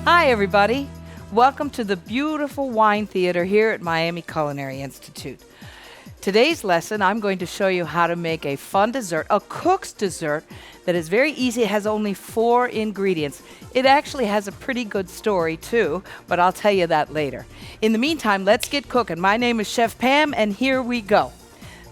Hi, everybody. Welcome to the beautiful wine theater here at Miami Culinary Institute. Today's lesson, I'm going to show you how to make a fun dessert, a cook's dessert that is very easy. It has only 4 ingredients. It actually has a pretty good story too, but I'll tell you that later. In the meantime, let's get cooking. My name is Chef Pam, and here we go.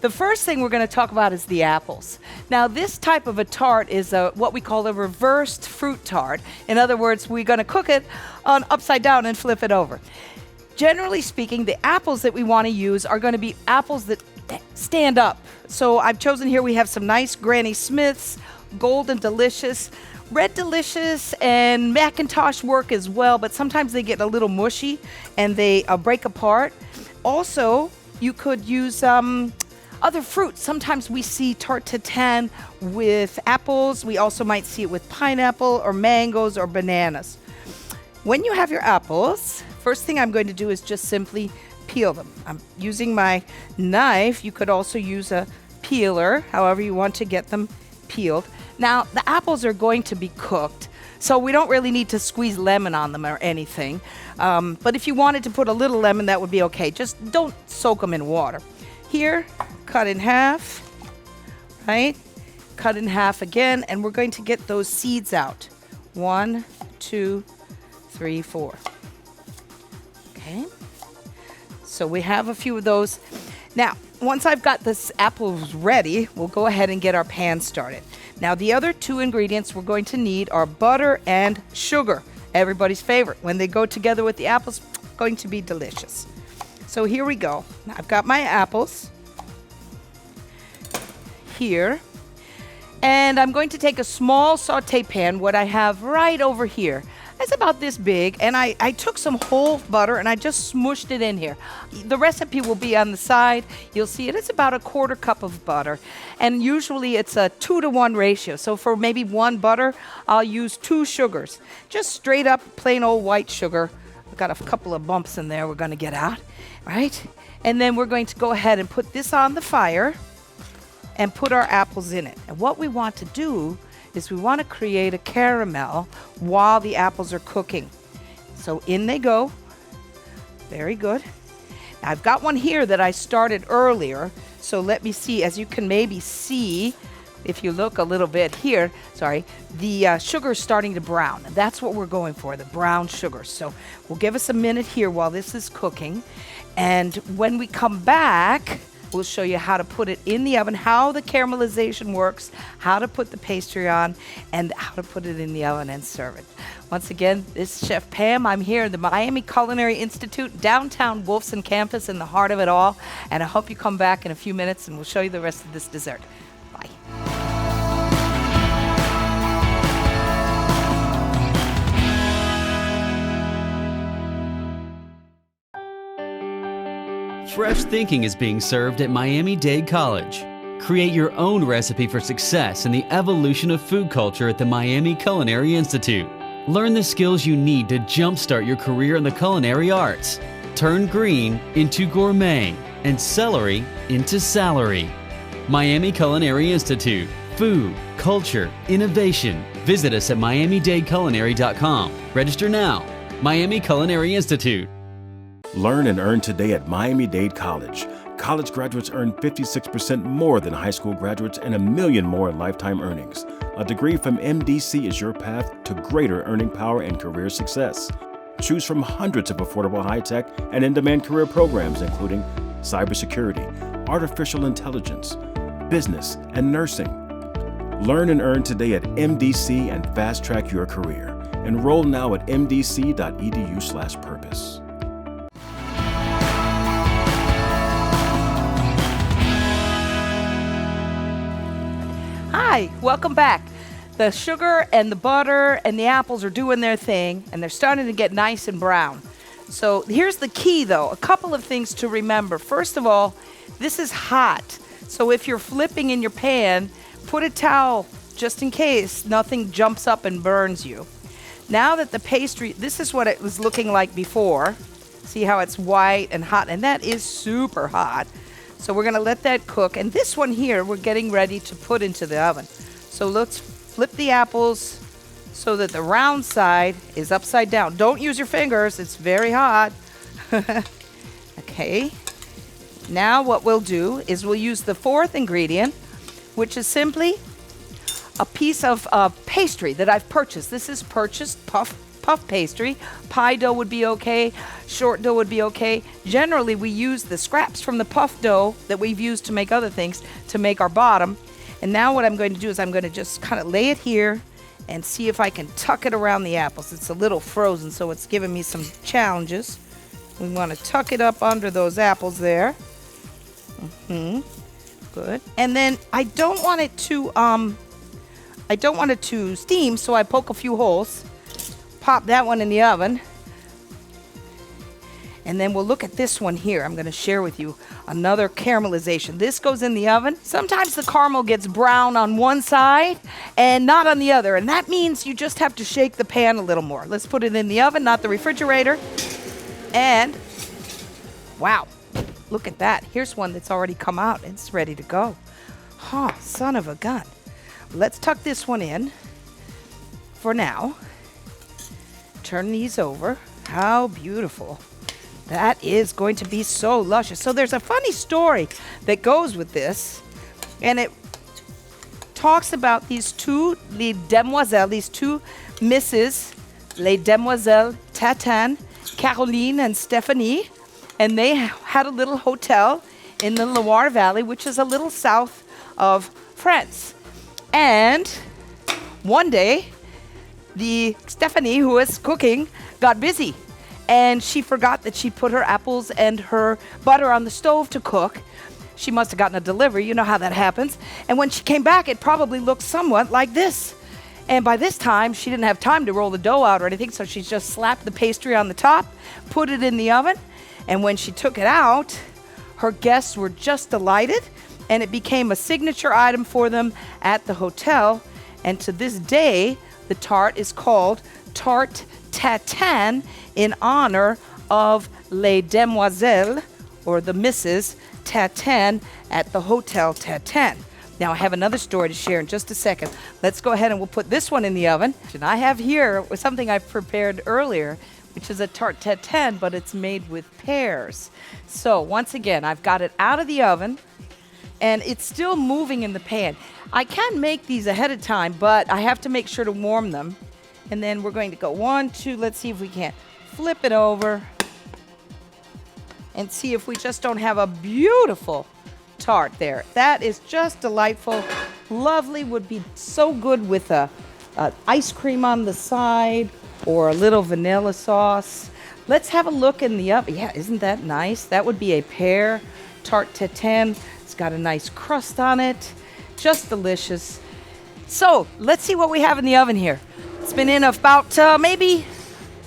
The first thing we're going to talk about is the apples. Now, this type of a tart is what we call a reversed fruit tart. In other words, we're going to cook it on upside down and flip it over. Generally speaking, the apples that we want to use are going to be apples that stand up. So I've chosen here, we have some nice Granny Smiths, Golden Delicious, Red Delicious, and Macintosh work as well, but sometimes they get a little mushy and they break apart. Also, you could use other fruits. Sometimes we see Tarte Tartin with apples. We also might see it with pineapple or mangoes or bananas. When you have your apples, first thing I'm going to do is just simply peel them. I'm using my knife. You could also use a peeler, however you want to get them peeled. Now, the apples are going to be cooked, so we don't really need to squeeze lemon on them or anything. But if you wanted to put a little lemon, that would be okay. Just don't soak them in water. Here, cut in half, right? Cut in half again, and we're going to get those seeds out. 1, 2, 3, 4. Okay. So we have a few of those. Now, once I've got this apples ready, we'll go ahead and get our pan started. Now, the other 2 ingredients we're going to need are butter and sugar. Everybody's favorite. When they go together with the apples, going to be delicious. So here we go. I've got my apples here, and I'm going to take a small saute pan, what I have right over here. It's about this big, and I took some whole butter and I just smooshed it in here. The recipe will be on the side. You'll see it. It's about a 1/4 cup of butter, and usually it's a 2-to-1 ratio. So for maybe 1 butter, I'll use 2 sugars. Just straight up plain old white sugar. I've got a couple of bumps in there we're going to get out, right? And then we're going to go ahead and put this on the fire and put our apples in it. And what we want to do is we want to create a caramel while the apples are cooking. So in they go. Very good. Now, I've got one here that I started earlier. So let me see, as you can maybe see, if you look a little bit here, the sugar is starting to brown. And that's what we're going for, the brown sugar. So we'll give us a minute here while this is cooking. And when we come back, we'll show you how to put it in the oven, how the caramelization works, how to put the pastry on, and how to put it in the oven and serve it. Once again, this is Chef Pam. I'm here at the Miami Culinary Institute, downtown Wolfson campus, in the heart of it all. And I hope you come back in a few minutes and we'll show you the rest of this dessert. Bye. Fresh thinking is being served at Miami-Dade College. Create your own recipe for success in the evolution of food culture at the Miami Culinary Institute. Learn the skills you need to jumpstart your career in the culinary arts. Turn green into gourmet and celery into salary. Miami Culinary Institute. Food, culture, innovation. Visit us at miamidadeculinary.com. Register now. Miami Culinary Institute. Learn and earn today at Miami-Dade College. College graduates earn 56% more than high school graduates and $1 million more in lifetime earnings. A degree from MDC is your path to greater earning power and career success. Choose from hundreds of affordable high-tech and in-demand career programs, including cybersecurity, artificial intelligence, business, and nursing. Learn and earn today at MDC and fast-track your career. Enroll now at mdc.edu/purpose. Hi, welcome back. The sugar and the butter and the apples are doing their thing, and they're starting to get nice and brown. So here's the key, though. A couple of things to remember. First of all, this is hot. So if you're flipping in your pan, put a towel just in case nothing jumps up and burns you. Now that the pastry, this is what it was looking like before. See how it's white and hot, and that is super hot. So we're going to let that cook. And this one here, we're getting ready to put into the oven. So let's flip the apples so that the round side is upside down. Don't use your fingers, it's very hot. Okay, now what we'll do is we'll use the fourth ingredient, which is simply a piece of pastry that I've purchased. This is purchased puff pastry. Pie dough would be okay, short dough would be okay. Generally, we use the scraps from the puff dough that we've used to make other things to make our bottom. And now what I'm going to do is I'm going to just kind of lay it here and see if I can tuck it around the apples. It's a little frozen, so it's giving me some challenges. We want to tuck it up under those apples there. Good. And then I don't want it to steam, so I poke a few holes. Pop that one in the oven. And then we'll look at this one here. I'm going to share with you another caramelization. This goes in the oven. Sometimes the caramel gets brown on one side and not on the other. And that means you just have to shake the pan a little more. Let's put it in the oven, not the refrigerator. And wow, look at that. Here's one that's already come out. It's ready to go. Oh, son of a gun. Let's tuck this one in for now. Turn these over. How beautiful. That is going to be so luscious. So there's a funny story that goes with this, and it talks about these two, les demoiselles, these two misses, les demoiselles Tartin, Caroline and Stephanie, and they had a little hotel in the Loire Valley, which is a little south of France. And one day, the Stephanie, who was cooking, got busy. And she forgot that she put her apples and her butter on the stove to cook. She must have gotten a delivery. You know how that happens. And when she came back, it probably looked somewhat like this. And by this time, she didn't have time to roll the dough out or anything, so she just slapped the pastry on the top, put it in the oven, and when she took it out, her guests were just delighted, and it became a signature item for them at the hotel. And to this day, the tart is called Tarte Tartin in honor of les demoiselles, or the Mrs. Tartin at the Hotel Tartin. Now I have another story to share in just a second. Let's go ahead and we'll put this one in the oven. And I have here something I prepared earlier, which is a tarte tatin, but it's made with pears. So once again, I've got it out of the oven, and it's still moving in the pan. I can make these ahead of time, but I have to make sure to warm them. And then we're going to go 1, 2, let's see if we can't flip it over and see if we just don't have a beautiful tart there. That is just delightful. Lovely, would be so good with a ice cream on the side or a little vanilla sauce. Let's have a look in the oven. Yeah, isn't that nice? That would be a pear tarte tatin. It's got a nice crust on it. Just delicious. So let's see what we have in the oven here. It's been in about maybe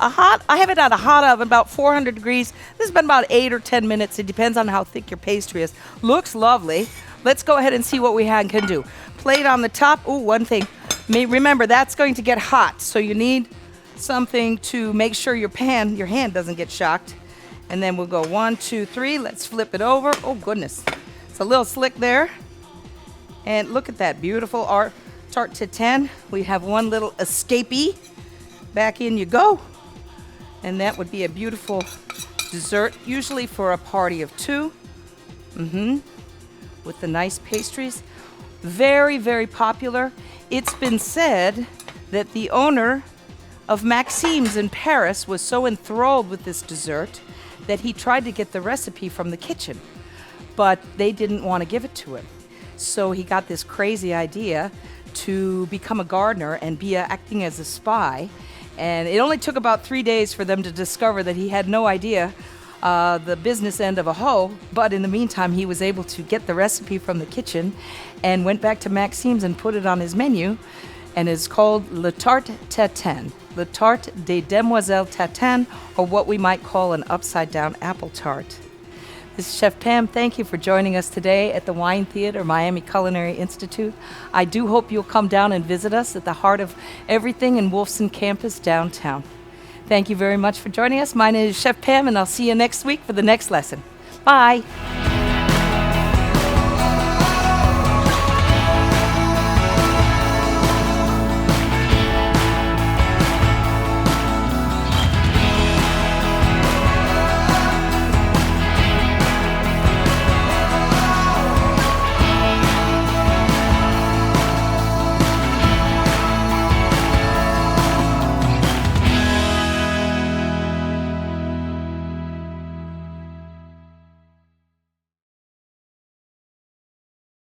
I have it at a hot oven, about 400 degrees. This has been about 8 or 10 minutes. It depends on how thick your pastry is. Looks lovely. Let's go ahead and see what we can do. Plate on the top. Ooh, one thing. Remember, that's going to get hot, so you need something to make sure your hand doesn't get shocked. And then we'll go 1, 2, 3. Let's flip it over. Oh, goodness. It's a little slick there. And look at that beautiful tarte tatin. We have one little escapee. Back in you go. And that would be a beautiful dessert, usually for a party of 2. With the nice pastries. Very, very popular. It's been said that the owner of Maxime's in Paris was so enthralled with this dessert that he tried to get the recipe from the kitchen, but they didn't want to give it to him. So he got this crazy idea to become a gardener and be acting as a spy. And it only took about 3 days for them to discover that he had no idea the business end of a hoe. But in the meantime, he was able to get the recipe from the kitchen and went back to Maxime's and put it on his menu. And it's called Le Tarte Tartin, Le Tarte des Demoiselles Tartin, or what we might call an upside-down apple tart. This is Chef Pam. Thank you for joining us today at the Wine Theater, Miami Culinary Institute. I do hope you'll come down and visit us at the heart of everything in Wolfson Campus downtown. Thank you very much for joining us. My name is Chef Pam, and I'll see you next week for the next lesson. Bye.